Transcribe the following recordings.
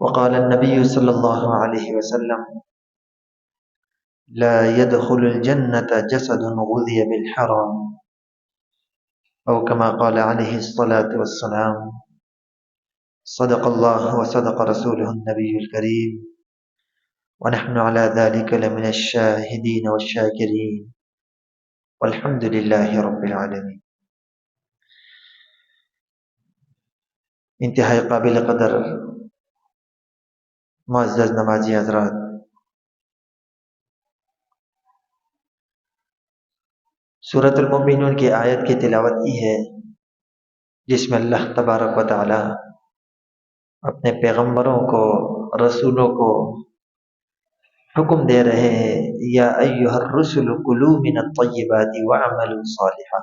وقال النبي صلى الله عليه وسلم لا يدخل الجنة جسد غذي بالحرام أو كما قال عليه الصلاة والسلام صدق الله وصدق رسوله النبي الكريم ونحن على ذلك لمن الشاهدين والشاكرين والحمد لله رب العالمين. انتہائی قابل قدر معزز نمازی حضرات، سورۃ المؤمنون کی آیت کی تلاوت کی ہے جس میں اللہ تبارک و تعالی اپنے پیغمبروں کو، رسولوں کو حکم دے رہے ہیں، یا ایھا الرسل کلوا من الطیبات واعملوا صالحا،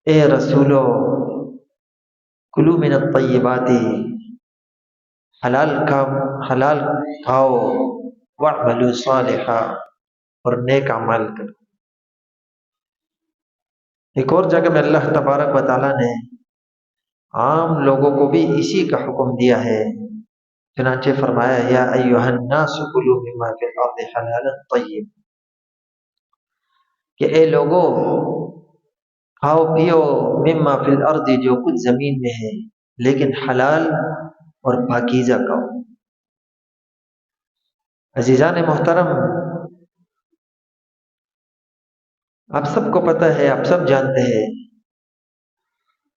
اے رسولو کلوا من الطیبات، حلال کھاؤ، واعملوا صالحا، اور نیک اعمال کرو۔ ایک اور جگہ میں اللہ تبارک و تعالیٰ نے عام لوگوں کو بھی اسی کا حکم دیا ہے، چنانچہ فرمایا یا ایھا الناس کلوا مما فی الارض حلالا طیبا، کہ اے لوگوں کھاؤ پیو مما فی الارض، جو کچھ زمین میں ہے لیکن حلال اور پاکیزہ کھاؤ۔ عزیزان محترم، آپ سب کو پتہ ہے، آپ سب جانتے ہیں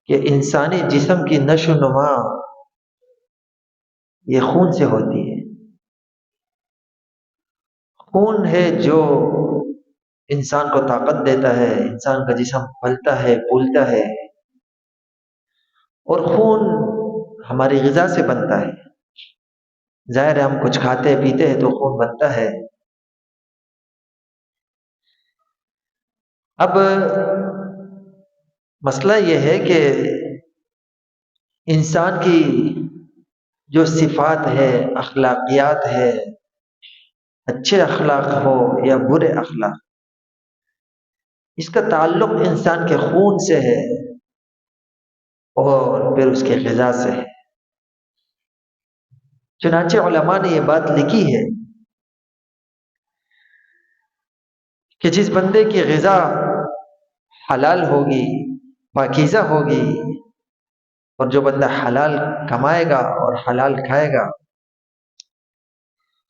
کہ انسانی جسم کی نشو و نما یہ خون سے ہوتی ہے۔ خون ہے جو انسان کو طاقت دیتا ہے، انسان کا جسم پھلتا ہے، پھولتا ہے، اور خون ہماری غذا سے بنتا ہے۔ ظاہر ہے ہم کچھ کھاتے پیتے ہیں تو خون بنتا ہے۔ اب مسئلہ یہ ہے کہ انسان کی جو صفات ہے، اخلاقیات ہے، اچھے اخلاق ہو یا برے اخلاق، اس کا تعلق انسان کے خون سے ہے اور پھر اس کے غذا سے ہے۔ چنانچہ علماء نے یہ بات لکھی ہے کہ جس بندے کی غذا حلال ہوگی، پاکیزہ ہوگی، اور جو بندہ حلال کمائے گا اور حلال کھائے گا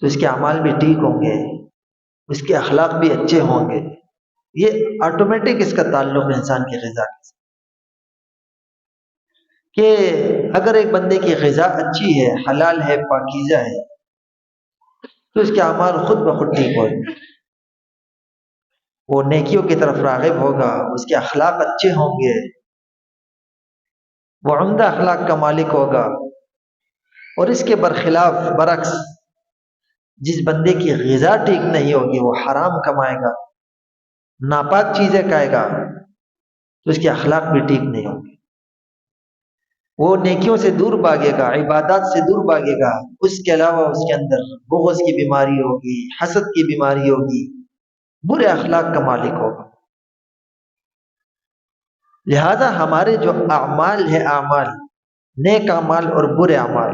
تو اس کے اعمال بھی ٹھیک ہوں گے، اس کے اخلاق بھی اچھے ہوں گے۔ یہ آٹومیٹک اس کا تعلق ہے انسان کی غذا کے ساتھ، کہ اگر ایک بندے کی غذا اچھی ہے، حلال ہے، پاکیزہ ہے، تو اس کے اعمال خود بخود ٹھیک ہو جائیں، وہ نیکیوں کی طرف راغب ہوگا، اس کے اخلاق اچھے ہوں گے، وہ عمدہ اخلاق کا مالک ہوگا۔ اور اس کے برعکس جس بندے کی غذا ٹھیک نہیں ہوگی، وہ حرام کمائے گا، ناپاک چیزیں کھائے گا، تو اس کے اخلاق بھی ٹھیک نہیں ہوں گے، وہ نیکیوں سے دور بھاگے گا، عبادات سے دور بھاگے گا، اس کے علاوہ اس کے اندر بغض کی بیماری ہوگی، حسد کی بیماری ہوگی، برے اخلاق کا مالک ہوگا۔ لہذا ہمارے جو اعمال ہے، اعمال نیک اعمال اور برے اعمال،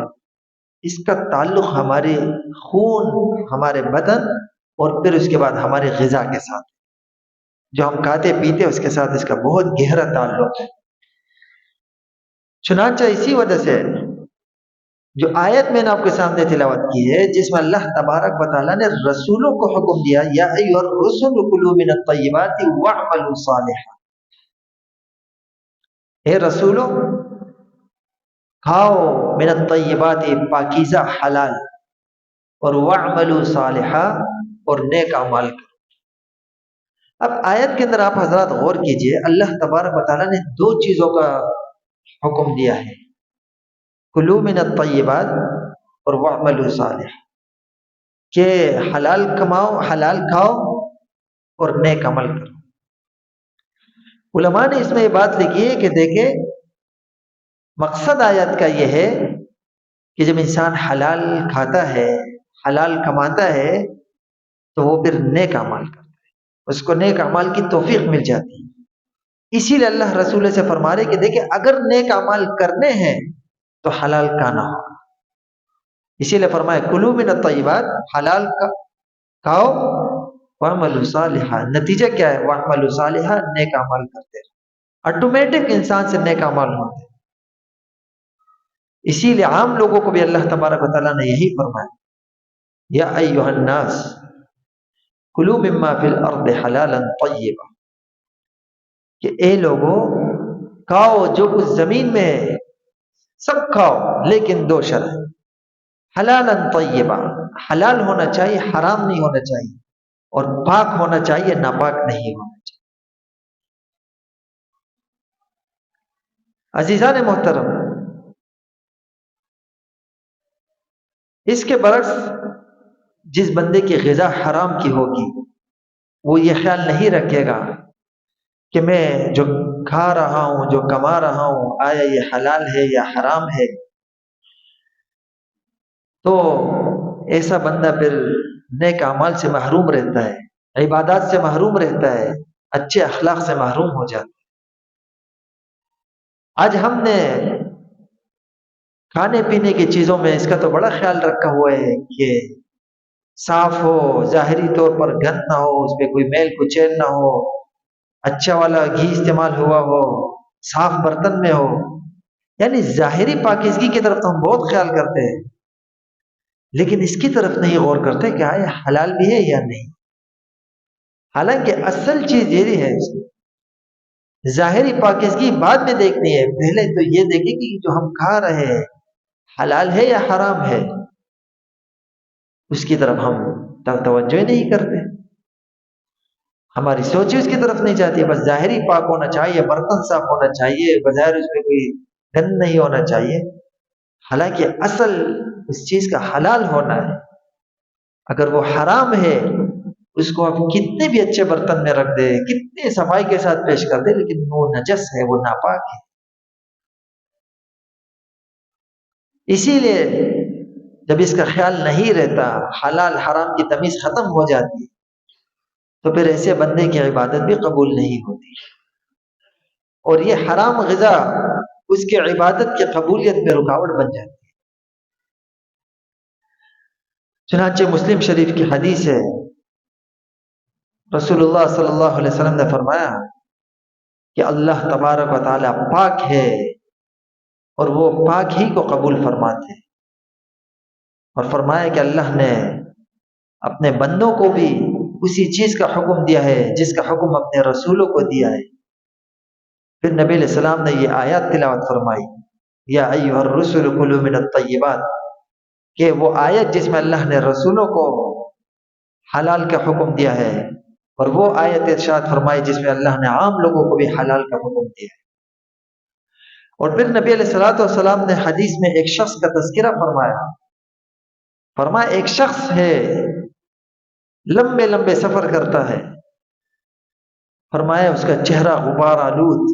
اس کا تعلق ہمارے خون، ہمارے بدن اور پھر اس کے بعد ہمارے غذا کے ساتھ، جو ہم کھاتے پیتے اس کے ساتھ اس کا بہت گہرا تعلق ہے۔ چنانچہ اسی وجہ سے جو آیت میں نے آپ کے سامنے تلاوت کی ہے، جس میں اللہ تبارک و تعالیٰ نے رسولوں کو حکم دیا یا ایھا الرسل کلوا من الطیبات واعملوا صالحا، اے رسولو کھاؤ من الطیبات، پاکیزہ حلال، اور واعملوا صالحا، اور نیک اعمال کرو۔ اب آیت کے اندر آپ حضرات غور کیجئے، اللہ تبارک و تعالیٰ نے دو چیزوں کا حکم دیا ہے، کلوا من الطیبات اور واعملوا صالحا، کہ حلال کماؤ، حلال کھاؤ اور نیک عمل کرو۔ علماء نے اس میں یہ بات لکھی ہے کہ دیکھیں، مقصد آیت کا یہ ہے کہ جب انسان حلال کھاتا ہے، حلال کماتا ہے، تو وہ پھر نیک اعمال کرتا ہے، اس کو نیک اعمال کی توفیق مل جاتی ہے۔ اسی لیے اللہ رسول سے فرما رہے کہ دیکھیں، اگر نیک اعمال کرنے ہیں تو حلال کھانا ہوگا، اسی لیے فرمایا کلو من الطیبات، حلال کا کھاؤ، وَاعْمَلُوا صَالِحًا، نتیجہ کیا ہے؟ وَاعْمَلُوا صَالِحًا، نیک اعمال کرتے رہو، آٹومیٹک انسان سے نیک اعمال ہوتے ہیں۔ اسی لیے عام لوگوں کو بھی اللہ تبارک و تعالیٰ نے یہی فرمایا، یا ایھا الناس کلوا مما فی الارض حلالا طیبا، کہ اے لوگوں کھاؤ جو کچھ زمین میں ہے، سب کھاؤ، لیکن دو شرط، حلالا طیبا، حلال ہونا چاہیے، حرام نہیں ہونا چاہیے، اور پاک ہونا چاہیے، ناپاک نہیں ہونا چاہیے۔ عزیزان محترم، اس کے برعکس جس بندے کی غذا حرام کی ہوگی وہ یہ خیال نہیں رکھے گا کہ میں جو کھا رہا ہوں، جو کما رہا ہوں، آیا یہ حلال ہے یا حرام ہے، تو ایسا بندہ پھر نیک اعمال سے محروم رہتا ہے، عبادات سے محروم رہتا ہے، اچھے اخلاق سے محروم ہو جاتا ہے۔ آج ہم نے کھانے پینے کی چیزوں میں اس کا تو بڑا خیال رکھا ہوا ہے کہ صاف ہو، ظاہری طور پر گند نہ ہو، اس پہ کوئی میل کچیل نہ ہو، اچھا والا گھی استعمال ہوا ہو، صاف برتن میں ہو، یعنی ظاہری پاکیزگی کی طرف تو ہم بہت خیال کرتے ہیں، لیکن اس کی طرف نہیں غور کرتے کہ یہ حلال بھی ہے یا نہیں۔ حالانکہ اصل چیز یہ ہے، ظاہری پاکیزگی بعد میں دیکھنی ہے، پہلے تو یہ دیکھیں کہ جو ہم کھا رہے ہیں حلال ہے یا حرام ہے، اس کی طرف ہم توجہ نہیں کرتے، ہماری سوچ اس کی طرف نہیں جاتی، بس ظاہری پاک ہونا چاہیے، برتن صاف ہونا چاہیے، بظاہر اس میں کوئی گند نہیں ہونا چاہیے، حالانکہ اصل اس چیز کا حلال ہونا ہے۔ اگر وہ حرام ہے، اس کو آپ کتنے بھی اچھے برتن میں رکھ دے، کتنے صفائی کے ساتھ پیش کر دے، لیکن وہ نجس ہے، وہ ناپاک ہے۔ اسی لیے جب اس کا خیال نہیں رہتا، حلال حرام کی تمیز ختم ہو جاتی، تو پھر ایسے بندے کی عبادت بھی قبول نہیں ہوتی، اور یہ حرام غذا اس کی عبادت کی قبولیت میں رکاوٹ بن جاتی ہے۔ چنانچہ مسلم شریف کی حدیث ہے، رسول اللہ صلی اللہ علیہ وسلم نے فرمایا کہ اللہ تبارک و تعالی پاک ہے، اور وہ پاک ہی کو قبول فرماتے ہیں، اور فرمایا کہ اللہ نے اپنے بندوں کو بھی اسی چیز کا حکم دیا ہے جس کا حکم اپنے رسولوں کو دیا ہے۔ پھر نبی علیہ السلام نے یہ آیات تلاوت فرمائی، یا ایھا الرسل کلوا من الطیبات، کہ وہ آیت جس میں اللہ نے رسولوں کو حلال کا حکم دیا ہے، اور وہ آیت ارشاد فرمائی جس میں اللہ نے عام لوگوں کو بھی حلال کا حکم دیا ہے۔ اور پھر نبی علیہ الصلوۃ والسلام نے حدیث میں ایک شخص کا تذکرہ فرمایا ایک شخص ہے لمبے لمبے سفر کرتا ہے، فرمایا اس کا چہرہ غبار آلود،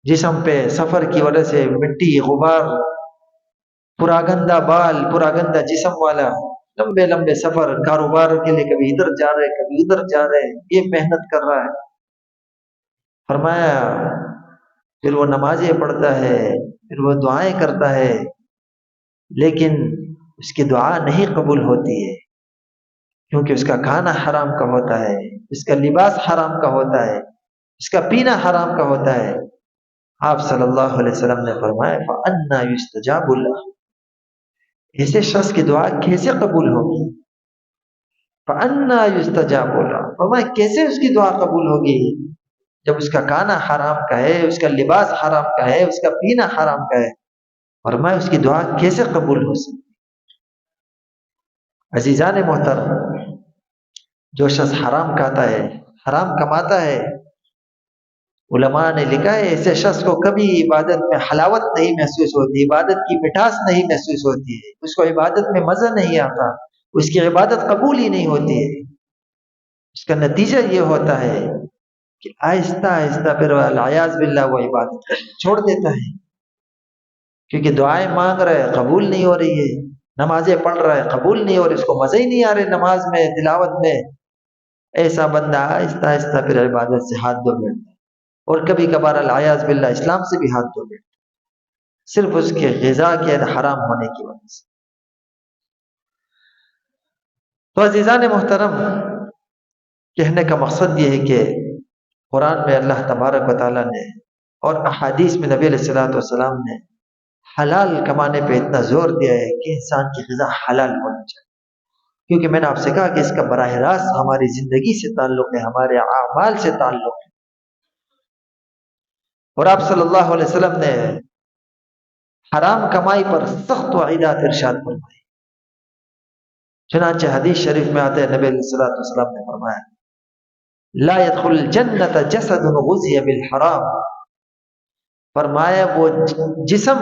جسم پہ سفر کی وجہ سے مٹی، غبار، پورا گندا بال، پورا گندا جسم والا، لمبے لمبے سفر، کاروبار کے لیے کبھی ادھر جا رہے کبھی ادھر جا رہے، یہ محنت کر رہا ہے۔ فرمایا پھر وہ نمازیں پڑھتا ہے، پھر وہ دعائیں کرتا ہے، لیکن اس کی دعا نہیں قبول ہوتی ہے، کیونکہ اس کا کھانا حرام کا ہوتا ہے، اس کا لباس حرام کا ہوتا ہے، اس کا پینا حرام کا ہوتا ہے۔ آپ صلی اللہ علیہ وسلم نے فرمایا فَأَنَّى يُسْتَجَابُ لَهُ، ایسے شخص کی دعا کیسے قبول ہوگی؟ فَأَنَّى يُسْتَجَابُ لَهُ، فرمایا کیسے اس کی دعا قبول ہوگی جب اس کا کھانا حرام کا ہے، اس کا لباس حرام کا ہے، اس کا پینا حرام کا ہے، فرمایا اس کی دعا کیسے قبول ہو سکتی؟ عزیزان محترم، جو شخص حرام کھاتا ہے، حرام کماتا ہے، علماء نے لکھا ہے ایسے شخص کو کبھی عبادت میں حلاوت نہیں محسوس ہوتی، عبادت کی مٹھاس نہیں محسوس ہوتی ہے، اس کو عبادت میں مزہ نہیں آتا، اس کی عبادت قبول ہی نہیں ہوتی ہے۔ اس کا نتیجہ یہ ہوتا ہے کہ آہستہ آہستہ پھر والعیاذ باللہ وہ عبادت چھوڑ دیتا ہے، کیونکہ دعائیں مانگ رہا ہے قبول نہیں ہو رہی ہے، نمازیں پڑھ رہا ہے قبول نہیں ہو رہی، اس کو مزے ہی نہیں آ رہے نماز میں، تلاوت میں۔ ایسا بندہ آہستہ آہستہ پھر عبادت سے ہاتھ دھو بیٹھتا ہے، اور کبھی کبھار العیاذ باللہ اسلام سے بھی ہاتھ دھو بیٹھتا ہے، صرف اس کے غذا کے حرام ہونے کی وجہ سے۔ تو عزیزان محترم، کہنے کا مقصد یہ ہے کہ قرآن میں اللہ تبارک و تعالیٰ نے اور احادیث میں نبی علیہ الصلوۃ والسلام نے حلال کمانے پہ اتنا زور دیا ہے کہ انسان کی غذا حلال ہونا چاہیے، کیونکہ میں نے آپ سے کہا کہ اس کا براہ راست ہماری زندگی سے تعلق ہے، ہمارے اعمال سے تعلق ہے۔ اور آپ صلی اللہ علیہ وسلم نے حرام کمائی پر سخت وعیدات ارشاد فرمائی۔ چنانچہ حدیث شریف میں آتے ہیں، نبی علیہ الصلوۃ والسلام نے فرمایا لا يدخل الجنت جسد غذی بالحرام، فرمایا وہ جسم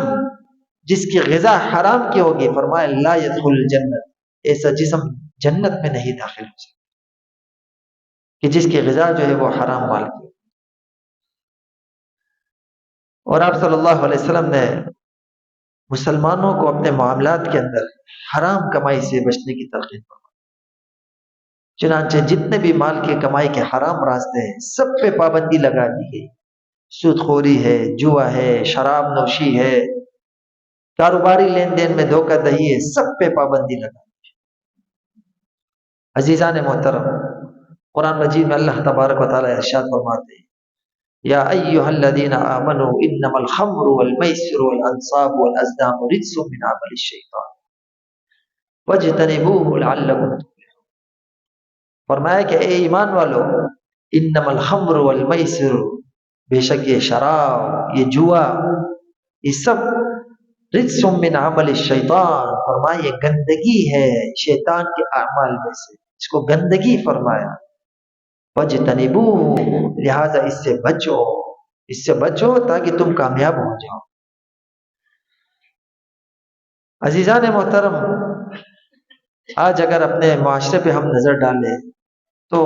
جس کی غذا حرام کی ہوگی، فرمایا لا يدخل الجنت، ایسا جسم جنت میں نہیں داخل ہو سکتا کہ جس کی غذا جو ہے وہ حرام مال کی۔ اور آپ صلی اللہ علیہ وسلم نے مسلمانوں کو اپنے معاملات کے اندر حرام کمائی سے بچنے کی تلقین فرمائی۔ چنانچہ جتنے بھی مال کی کمائی کے حرام راستے ہیں سب پہ پابندی لگا دی گئی، سود خوری ہے، جوا ہے، شراب نوشی ہے، کاروباری لین دین میں دھوکہ دہی ہے، سب پہ پابندی لگا دی۔ عزیزان محترم، قرآن مجید میں اللہ تبارک و تعالی ارشاد فرماتے ہیں یا ایھا الذین آمنوا انما الخمر والمیسر والانصاب والازلام رجس من عمل الشیطان فاجتنبوه لعلکم تفلحون۔ فرمایا کہ اے ایمان والو، انما الخمر والمیسر، بے شک یہ شراب، یہ جوا، یہ سب رجس من عمل الشیطان، فرمایا یہ گندگی ہے شیطان کے اعمال میں سے، اس کو گندگی فرمایا۔ فاجتنبوه، لہذا اس سے بچو، اس سے بچو تاکہ تم کامیاب ہو جاؤ۔ عزیزان محترم، آج اگر اپنے معاشرے پہ ہم نظر ڈالیں تو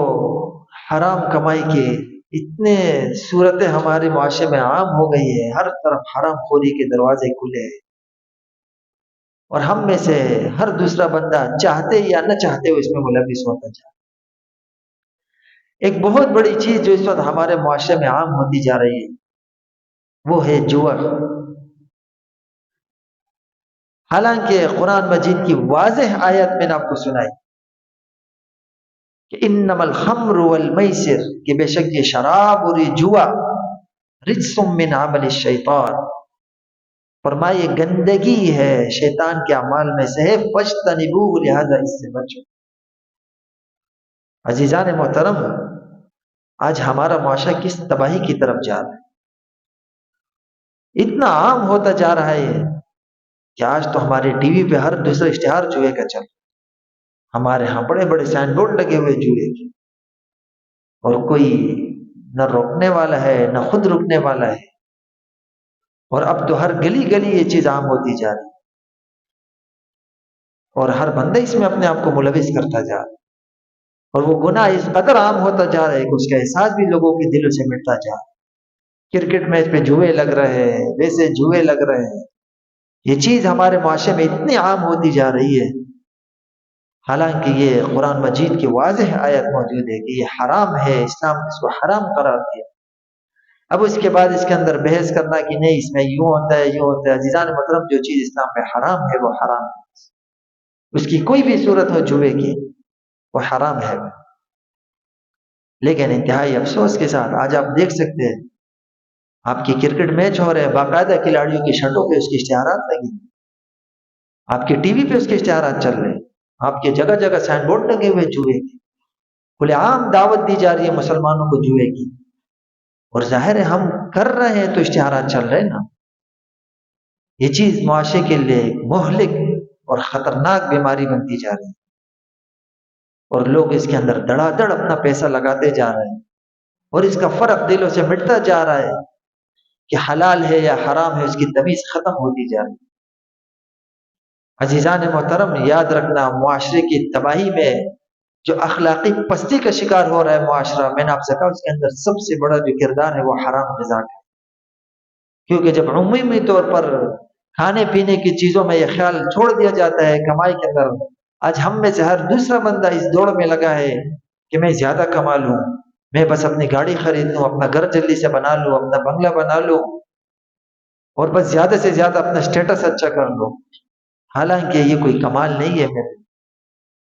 حرام کمائی کے اتنے صورتیں ہمارے معاشرے میں عام ہو گئی ہے، ہر طرف حرام خوری کے دروازے کھلے ہیں، اور ہم میں سے ہر دوسرا بندہ چاہتے یا نہ چاہتے ہوئے اس میں ملوث ہوتا جائے۔ ایک بہت بڑی چیز جو اس وقت ہمارے معاشرے میں عام ہوتی جا رہی ہے وہ ہے جوا۔ حالانکہ قرآن مجید کی واضح آیت میں نے آپ کو سنائی کہ انما الخمر والمیسر، کہ بے شک یہ شراب اور یہ جوا رجس من عمل الشیطان، فرمایا یہ گندگی ہے شیطان کے اعمال میں سے ہے، فاجتنبوه، لہذا اس سے بچو۔ عزیزان محترم، آج ہمارا معاشرہ کس تباہی کی طرف جا رہا ہے، اتنا عام ہوتا جا رہا ہے کہ آج تو ہمارے ٹی وی پہ ہر دوسرا اشتہار جوئے کا چل رہا ہے، ہمارے ہاں بڑے بڑے سائن بورڈ لگے ہوئے جوئے کے، اور کوئی نہ روکنے والا ہے نہ خود رکنے والا ہے، اور اب تو ہر گلی گلی یہ چیز عام ہوتی جا رہی ہے، اور ہر بندہ اس میں اپنے آپ کو ملوث کرتا جا رہا ہے، اور وہ گناہ اس قدر عام ہوتا جا رہا ہے کہ اس کا احساس بھی لوگوں کے دلوں سے مٹتا جا رہا ہے۔ کرکٹ میچ پہ جوئے لگ رہے ہیں، ویسے جوئے لگ رہے ہیں، یہ چیز ہمارے معاشرے میں اتنی عام ہوتی جا رہی ہے، حالانکہ یہ قرآن مجید کی واضح آیت موجود ہے کہ یہ حرام ہے، اسلام نے اس کو حرام قرار دیا۔ اب اس کے بعد اس کے اندر بحث کرنا کہ نہیں اس میں یوں ہوتا ہے یوں ہوتا ہے، عزیزان محترم، جو چیز اسلام میں حرام ہے وہ حرام ہے، اس کی کوئی بھی صورت ہو جوئے کی وہ حرام ہے۔ لیکن انتہائی افسوس کے ساتھ آج آپ دیکھ سکتے ہیں آپ کی کرکٹ میچ ہو رہے ہیں، باقاعدہ کھلاڑیوں کی شرٹوں پہ اس کے اشتہارات لگے، آپ کے ٹی وی پہ اس کے اشتہارات چل رہے ہیں، آپ کے جگہ جگہ سائن بورڈ لگے ہوئے جوئے کی، کھلے عام دعوت دی جا رہی ہے مسلمانوں کو جوئے کی، اور ظاہر ہے ہم کر رہے ہیں تو اشتہارات چل رہے ہیں نا۔ یہ چیز معاشرے کے لیے مہلک اور خطرناک بیماری بنتی جا رہی ہے، اور لوگ اس کے اندر دڑا دڑ اپنا پیسہ لگاتے جا رہے ہیں، اور اس کا فرق دلوں سے مٹتا جا رہا ہے کہ حلال ہے یا حرام ہے، اس کی تمیز ختم ہوتی جا رہی ہے۔ عزیزان محترم، یاد رکھنا معاشرے کی تباہی میں جو اخلاقی پستی کا شکار ہو رہا ہے معاشرہ، میں نے آپ سے کہا اس کے اندر سب سے بڑا جو کردار ہے وہ حرام غذا کا ہے، کیونکہ جب عمومی طور پر کھانے پینے کی چیزوں میں یہ خیال چھوڑ دیا جاتا ہے کمائی کے اندر، آج ہم میں سے ہر دوسرا بندہ اس دوڑ میں لگا ہے کہ میں زیادہ کما لوں، میں بس اپنی گاڑی خرید لوں، اپنا گھر جلدی سے بنا لوں، اپنا بنگلہ بنا لوں، اور بس زیادہ سے زیادہ اپنا سٹیٹس اچھا کر لوں، حالانکہ یہ کوئی کمال نہیں ہے میرے،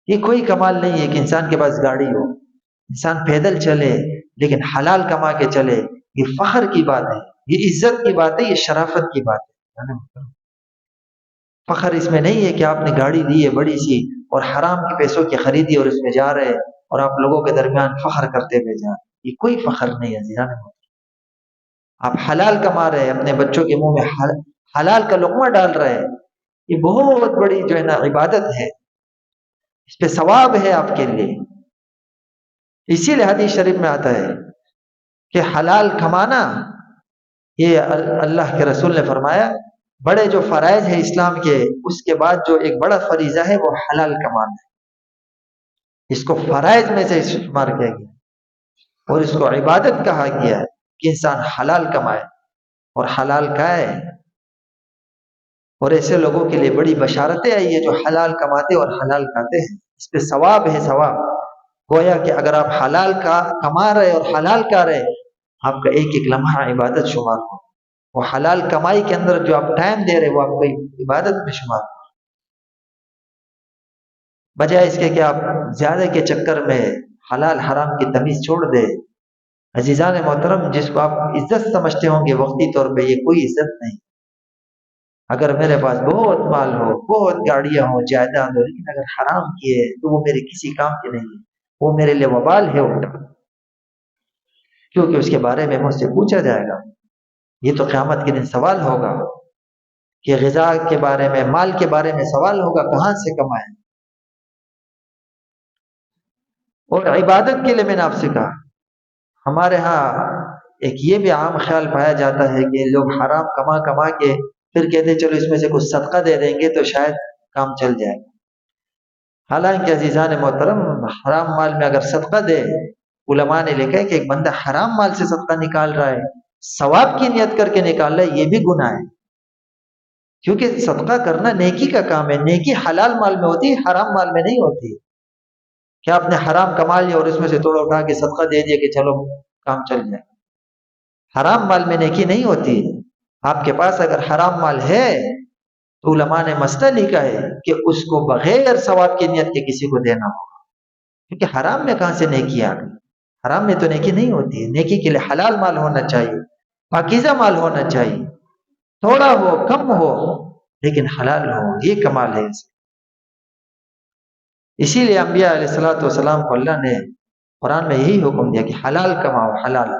یہ کوئی کمال نہیں ہے کہ انسان کے پاس گاڑی ہو، انسان پیدل چلے لیکن حلال کما کے چلے. یہ فخر کی بات ہے، یہ عزت کی بات ہے، یہ شرافت کی بات ہے. فخر اس میں نہیں ہے کہ آپ نے گاڑی لی ہے بڑی سی اور حرام کے پیسوں کی خریدی اور اس میں جا رہے اور آپ لوگوں کے درمیان فخر کرتے ہوئے جا رہے. یہ کوئی فخر نہیں ہے عزیزان. آپ حلال کما رہے ہیں، اپنے بچوں کے منہ میں حلال کا لقمہ ڈال رہے ہیں. یہ بہت بڑی جو ہے نا عبادت ہے، اس پہ ثواب ہے آپ کے لیے. اسی لیے حدیث شریف میں آتا ہے کہ حلال کمانا، یہ اللہ کے رسول نے فرمایا بڑے جو فرائض ہیں اسلام کے، اس کے بعد جو ایک بڑا فریضہ ہے وہ حلال کمانا ہے. اس کو فرائض میں سے شمار کیا گیا اور اس کو عبادت کہا گیا ہے کہ انسان حلال کمائے اور حلال کھائے. اور ایسے لوگوں کے لیے بڑی بشارتیں آئی ہیں جو حلال کماتے اور حلال کھاتے ہیں. اس پہ ثواب ہے، ثواب. گویا کہ اگر آپ حلال کا کما رہے اور حلال کھا رہے، آپ کا ایک ایک لمحہ عبادت شمار ہو. وہ حلال کمائی کے اندر جو آپ ٹائم دے رہے وہ آپ کو عبادت میں شمار ہو. بجائے اس کے کہ آپ زیادہ کے چکر میں حلال حرام کی تمیز چھوڑ دے. عزیزان محترم، جس کو آپ عزت سمجھتے ہوں گے وقتی طور پہ، یہ کوئی عزت نہیں. اگر میرے پاس بہت مال ہو، بہت گاڑیاں ہوں، جائیداد ہو، لیکن اگر حرام کیے تو وہ میرے کسی کام کے نہیں ہے، وہ میرے لیے وبال ہے. کیونکہ اس کے بارے میں مجھ سے پوچھا جائے گا. یہ تو قیامت کے دن سوال ہوگا کہ غذا کے بارے میں، مال کے بارے میں سوال ہوگا، کہاں سے کمائیں. اور عبادت کے لیے میں نے آپ سے کہا، ہمارے ہاں ایک یہ بھی عام خیال پایا جاتا ہے کہ لوگ حرام کما کما کے پھر کہتے چلو اس میں سے کچھ صدقہ دے دیں گے تو شاید کام چل جائے. حالانکہ عزیزان محترم، حرام مال میں اگر صدقہ دے، علماء نے لکھا ہے کہ ایک بندہ حرام مال سے صدقہ نکال رہا ہے، ثواب کی نیت کر کے نکال رہا ہے، یہ بھی گناہ ہے. کیونکہ صدقہ کرنا نیکی کا کام ہے. نیکی حلال مال میں ہوتی ہے، حرام مال میں نہیں ہوتی. کیا آپ نے حرام کما لیا اور اس میں سے تھوڑا اٹھا کے صدقہ دے دیا کہ چلو کام چل جائے؟ حرام مال میں نیکی نہیں ہوتی. آپ کے پاس اگر حرام مال ہے تو علماء نے مسئلہ لکھا ہے کہ اس کو بغیر ثواب کی نیت کے کسی کو دینا ہوگا. کیونکہ حرام میں کہاں سے نیکی آ گئی؟ حرام میں تو نیکی نہیں ہوتی ہے. نیکی کے لیے حلال مال ہونا چاہیے، پاکیزہ مال ہونا چاہیے، تھوڑا ہو کم ہو لیکن حلال ہو. یہ کمال ہے. اسی لیے انبیاء علیہ الصلوۃ والسلام کو اللہ نے قرآن میں یہی حکم دیا کہ حلال کماؤ، حلال.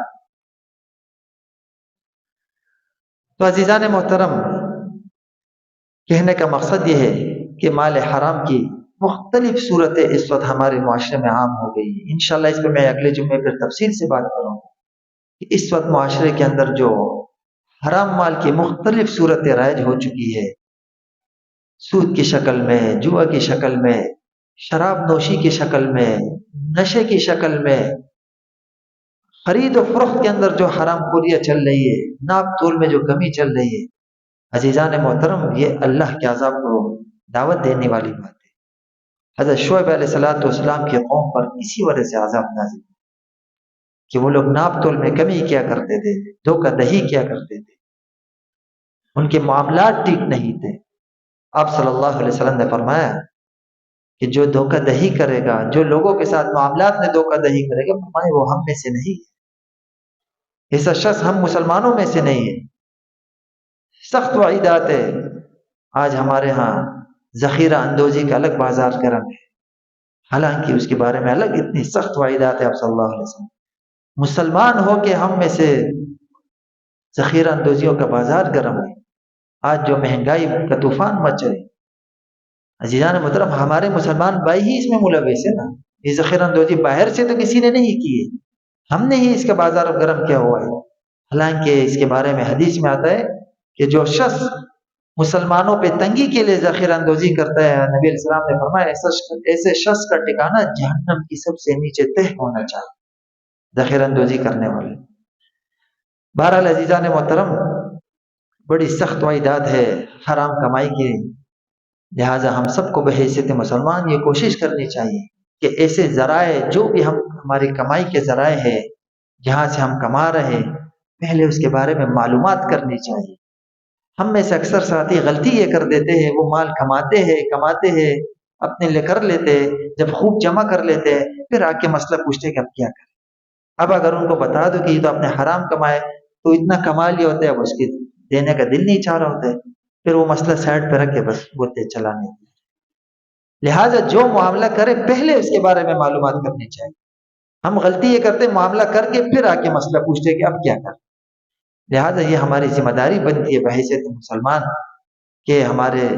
تو عزیزان محترم، کہنے کا مقصد یہ ہے کہ مال حرام کی مختلف صورتیں اس وقت ہمارے معاشرے میں عام ہو گئی ہیں. انشاءاللہ اس پہ میں اگلے جمعے پر تفصیل سے بات کروں کہ اس وقت معاشرے کے اندر جو حرام مال کی مختلف صورتیں رائج ہو چکی ہے، سود کی شکل میں، جوا کی شکل میں، شراب نوشی کی شکل میں، نشے کی شکل میں، خرید و فروخت کے اندر جو حرام خوریاں چل رہی ہے، ناپ تول میں جو کمی چل رہی ہے. عزیزان محترم، یہ اللہ کے عذاب کو دعوت دینے والی بات ہے. حضرت شعیب علیہ السلام کی قوم پر اسی وجہ سے عذاب نازل کہ وہ لوگ ناپ تول میں کمی کیا کرتے تھے، دھوکہ دہی کیا کرتے تھے، ان کے معاملات ٹھیک نہیں تھے. آپ صلی اللہ علیہ وسلم نے فرمایا کہ جو دھوکہ دہی کرے گا، جو لوگوں کے ساتھ معاملات میں دھوکہ دہی کرے گا، فرمایا وہ ہم میں سے نہیں ہے. ایسا شخص ہم مسلمانوں میں سے نہیں ہے. سخت وعیدات ہے. آج ہمارے ہاں ذخیرہ اندوزی کا الگ بازار گرم ہے، حالانکہ اس کے بارے میں الگ اتنی سخت وعیدات ہے. آپ صلی اللہ علیہ وسلم مسلمان ہو کے ہم میں سے ذخیرہ اندوزیوں کا بازار گرم ہے. آج جو مہنگائی کا طوفان مچ رہے، عزیزان محترم، ہمارے مسلمان بھائی ہی اس میں ملوث ہے نا. یہ ذخیرہ اندوزی باہر سے تو کسی نے نہیں کی ہے، ہم نے ہی اس کا بازار گرم کیا ہوا ہے. حالانکہ اس کے بارے میں حدیث میں آتا ہے کہ جو شخص مسلمانوں پہ تنگی کے لیے ذخیرہ اندوزی کرتا ہے، نبی علیہ السلام نے فرمایا ایسے شخص کا ٹھکانہ جہنم کی سب سے نیچے تہ ہونا چاہیے، ذخیرہ اندوزی کرنے والے. بہرحال عزیزان محترم، بڑی سخت وعیدات ہے حرام کمائی کی. لہٰذا ہم سب کو بحیثیت مسلمان یہ کوشش کرنی چاہیے کہ ایسے ذرائع جو بھی ہماری کمائی کے ذرائع ہے، جہاں سے ہم کما رہے، پہلے اس کے بارے میں معلومات کرنی چاہیے. ہم میں سے اکثر ساتھی غلطی یہ کر دیتے ہیں، وہ مال کماتے ہیں اپنے لے کر لیتے، جب خوب جمع کر لیتے پھر آ کے مسئلہ پوچھتے کہ اب کیا کریں۔ اب اگر ان کو بتا دو کہ یہ تو اپنے حرام کمائے تو اتنا کما لیا ہوتا ہے، اب اس کی دینے کا دل نہیں چاہ رہا ہوتا ہے، پھر وہ مسئلہ سائڈ پہ رکھ کے بس بولتے چلانے۔ لہٰذا جو معاملہ کرے پہلے اس کے بارے میں معلومات کرنی چاہیے۔ ہم غلطی یہ کرتے معاملہ کر کے پھر آ کے مسئلہ پوچھتے کہ اب کیا کر۔ لہٰذا یہ ہماری ذمہ داری بنتی ہے بحیثیت مسلمان کہ ہمارے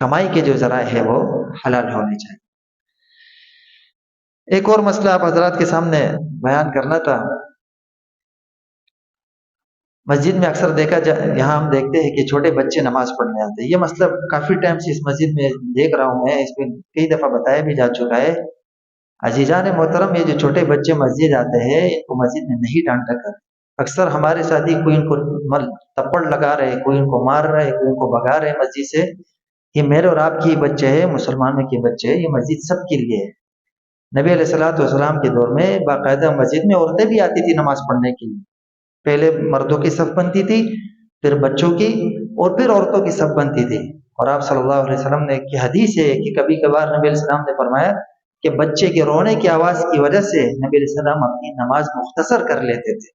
کمائی کے جو ذرائع ہے وہ حلال ہونے چاہیے۔ ایک اور مسئلہ آپ حضرات کے سامنے بیان کرنا تھا۔ مسجد میں اکثر یہاں ہم دیکھتے ہیں کہ چھوٹے بچے نماز پڑھنے آتے ہیں۔ یہ مسئلہ کافی ٹائم سے اس مسجد میں دیکھ رہا ہوں میں، اس پہ کئی دفعہ بتایا بھی جا چکا ہے۔ عزیزان محترم، یہ جو چھوٹے بچے مسجد آتے ہیں ان کو مسجد میں نہیں ڈانٹا کر۔ اکثر ہمارے ساتھی کوئی ان کو تپڑ لگا رہے، کوئی ان کو مار رہے، کوئی ان کو بھگا رہے مسجد سے۔ یہ میرے اور آپ کی بچے ہیں، مسلمانوں کے بچے ہیں، یہ مسجد سب کے لیے ہے۔ نبی علیہ الصلوۃ والسلام کے دور میں باقاعدہ مسجد میں عورتیں بھی آتی تھی نماز پڑھنے کے لیے۔ پہلے مردوں کی صف بنتی تھی، پھر بچوں کی، اور پھر عورتوں کی صف بنتی تھی۔ اور آپ صلی اللہ علیہ وسلم نے کی حدیث ہے کہ کبھی کبھار نبی علیہ السلام نے فرمایا کہ بچے کے رونے کی آواز کی وجہ سے نبی علیہ السلام اپنی نماز مختصر کر لیتے تھے۔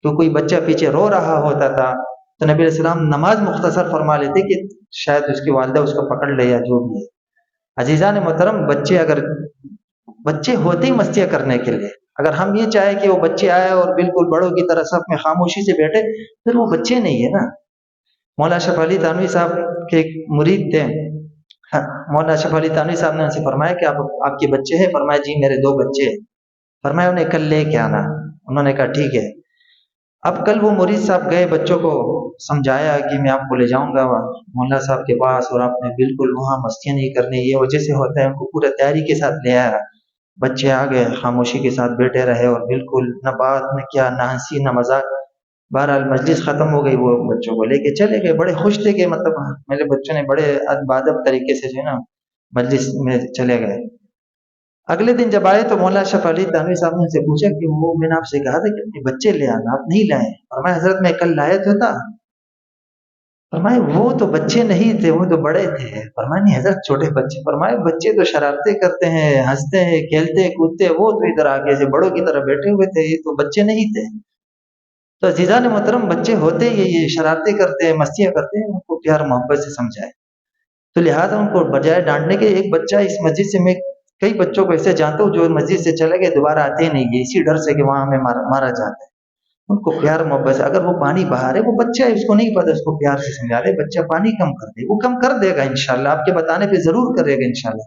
تو کوئی بچہ پیچھے رو رہا ہوتا تھا تو نبی علیہ السلام نماز مختصر فرما لیتے کہ شاید اس کی والدہ اس کو پکڑ لے یا جو بھی ہے۔ عزیزان محترم، بچے ہوتے ہی مستیاں کرنے کے لیے، اگر ہم یہ چاہیں کہ وہ بچے آئے اور بالکل بڑوں کی طرح صف میں خاموشی سے بیٹھے، پھر وہ بچے نہیں ہے نا۔ مولانا اشرف علی تھانوی صاحب کے ایک مرید تھے، مولانا اشرف علی تھانوی صاحب نے ان سے فرمایا کہ آپ کے بچے ہیں؟ فرمایا جی میرے 2 بچے ہیں۔ فرمایا انہیں کل لے کے آنا۔ انہوں نے کہا ٹھیک ہے۔ اب کل وہ مرید صاحب گئے، بچوں کو سمجھایا کہ میں آپ کو لے جاؤں گا مولانا صاحب کے پاس، اور آپ نے بالکل وہاں مستیاں نہیں کرنی، یہ وجہ سے ہوتا ہے۔ ان کو پورے تیاری کے ساتھ لے آیا، بچے آ گئے، خاموشی کے ساتھ بیٹھے رہے اور بالکل نہ بات نہ کیا، نہ ہنسی نہ مذاق۔ بہرحال مجلس ختم ہو گئی، وہ بچوں کو لے کے چلے گئے، بڑے خوش تھے کہ مطلب میرے بچوں نے بڑے ادب طریقے سے جو ہے نا مجلس میں چلے گئے۔ اگلے دن جب آئے تو مولانا اشرف علی تھانوی صاحب نے ان سے پوچھا کہ وہ میں نے آپ سے کہا تھا کہ اپنے بچے لے آنا، آپ نہیں لائے۔ فرمایا حضرت میں کل لایا تو تھا۔ فرمایا وہ تو بچے نہیں تھے، وہ تو بڑے تھے۔ فرمایا نہیں حضرت چھوٹے بچے۔ فرمایا بچے تو شرارتیں کرتے ہیں، ہنستے ہیں، کھیلتے کودتے، وہ تو ادھر آگے سے بڑوں کی طرح بیٹھے ہوئے تھے، یہ تو بچے نہیں تھے۔ تو عزیزان محترم، بچے ہوتے یہ شرارتیں کرتے ہیں، مستیاں کرتے ہیں، ان کو پیار محبت سے سمجھائے۔ تو لہٰذا ان کو بجائے ڈانٹنے کے، ایک بچہ اس مسجد سے، میں کئی بچوں کو ایسے جانتا ہوں جو مسجد سے چلے گئے دوبارہ آتے ہی نہیں ہے، اسی ڈر سے کہ وہاں ہمیں مارا جاتا ہے۔ ان کو پیار محبت سے، اگر وہ پانی بہا رہے، وہ بچہ ہے، اس کو نہیں پتا، اس کو پیار سے سمجھا دے، بچہ پانی کم کر دے، وہ کم کر دے گا انشاءاللہ، آپ کے بتانے پہ ضرور کرے گا انشاءاللہ۔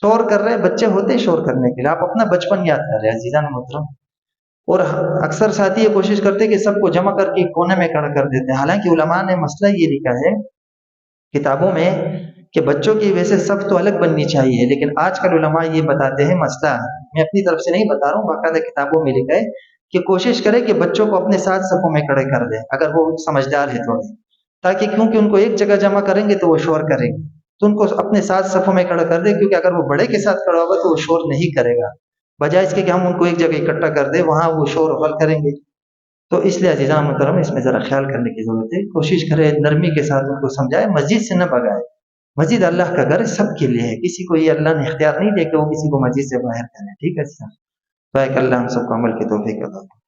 شور کر رہے بچے ہوتے شور کرنے کے لیے، آپ اپنا بچپن یاد کر رہے ہیں عزیزان محترم۔ اور اکثر ساتھی یہ کوشش کرتے کہ سب کو جمع کر کے کونے میں کھڑا کر دیتے ہیں، حالانکہ علماء نے مسئلہ یہ لکھا ہے کتابوں میں کہ بچوں کی ویسے صف تو الگ بننی چاہیے، لیکن آج کل علماء یہ بتاتے ہیں، مسئلہ میں اپنی طرف سے نہیں بتا رہا ہوں، باقاعدہ کتابوں میں لکھا ہے کہ کوشش کرے کہ بچوں کو اپنے ساتھ صفوں میں کھڑے کر دیں اگر وہ سمجھدار ہے تھوڑے، تاکہ کیونکہ ان کو ایک جگہ جمع کریں گے تو وہ شور کریں گے، تو ان کو اپنے ساتھ صفوں میں کھڑا کر دیں، کیونکہ اگر وہ بڑے کے ساتھ کھڑا ہوگا تو وہ شور نہیں کرے گا، بجائے اس کے کہ ہم ان کو ایک جگہ اکٹھا کر دیں، وہاں وہ شور غل کریں گے۔ تو اس لیے عزیزان محترم، اس میں ذرا خیال کرنے کی ضرورت ہے، کوشش کرے نرمی کے ساتھ ان کو سمجھائے، مسجد سے نہ بگائے۔ مسجد اللہ کا گھر سب کے لیے ہے، کسی کو یہ اللہ نے اختیار نہیں دیا کہ وہ کسی کو مسجد سے باہر کرے، ٹھیک ہے؟ تو کہ اللہ ہم سب کو عمل کی توفیق عطا فرمائے۔